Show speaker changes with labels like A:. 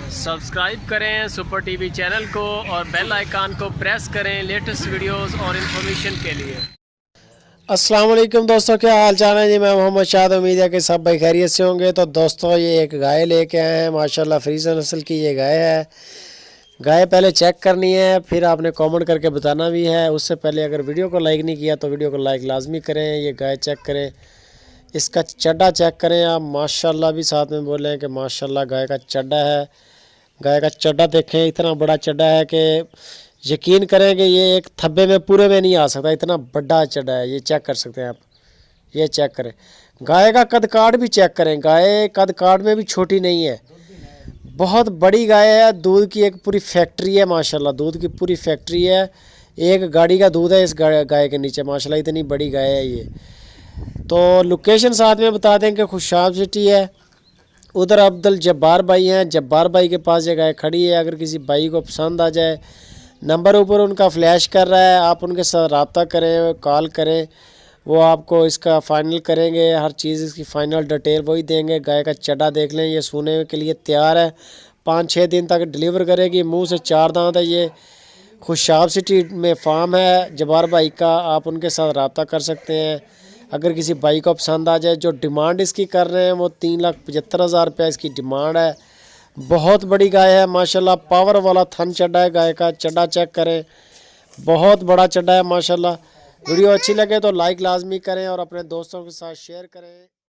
A: Subscribe करें super TV channel को और बेल आइकन को प्रेस करें लेटेस्ट वीडियोस और इन्फॉर्मेशन के लिए।
B: अस्सलाम वालेकुम दोस्तों, क्या हाल चाल है जी। मैं मोहम्मद शाद, उम्मीद है कि सब भाई खैरियत से होंगे। तो दोस्तों ये एक गाय लेके आए हैं, माशाल्लाह फ्रीजर नस्ल की ये गाय है। गाय पहले चेक करनी है, फिर आपने कमेंट करके बताना भी है। उससे पहले अगर वीडियो को लाइक नहीं किया तो वीडियो को लाइक लाजमी करें। ये गाय चेक करें, इसका चड्डा चेक करें आप, माशाल्लाह भी साथ में बोलें कि माशाल्लाह गाय का चड्डा है। गाय का चड्डा देखें, इतना बड़ा चड्डा है कि यकीन करें कि ये एक थब्बे में पूरे में नहीं आ सकता, इतना बड़ा चड्डा है। ये चेक कर सकते हैं आप, ये चेक करें। गाय का कद काठ भी चेक करें, गाय कद काठ में भी छोटी नहीं है, बहुत बड़ी गाय है। दूध की एक पूरी फैक्ट्री है माशाल्लाह, दूध की पूरी फैक्ट्री है। एक गाड़ी का दूध है इस गाय के नीचे, माशाल्लाह इतनी बड़ी गाय है ये। तो लोकेशन साथ में बता दें कि खुशाब सिटी है, उधर अब्दुल जब्बार भाई हैं, जब्बार भाई के पास ये गाय खड़ी है। अगर किसी भाई को पसंद आ जाए, नंबर ऊपर उनका फ्लैश कर रहा है, आप उनके साथ रब्ता करें, कॉल करें, वो आपको इसका फ़ाइनल करेंगे। हर चीज़ इसकी फ़ाइनल डिटेल वही देंगे। गाय का चड्डा देख लें, ये सोने के लिए तैयार है, 5-6 दिन तक डिलीवर करेगी। मुंह से 4 दांत है। ये खुशाब सिटी में फार्म है जब्बार भाई का, आप उनके साथ रब्ता कर सकते हैं। अगर किसी भाई को पसंद आ जाए, जो डिमांड इसकी कर रहे हैं वो 3,75,000 रुपये इसकी डिमांड है। बहुत बड़ी गाय है माशाल्लाह, पावर वाला थन चड्डा है गाय का। चड्डा चेक करें, बहुत बड़ा चड्डा है माशाल्लाह। वीडियो अच्छी लगे तो लाइक लाजमी करें और अपने दोस्तों के साथ शेयर करें।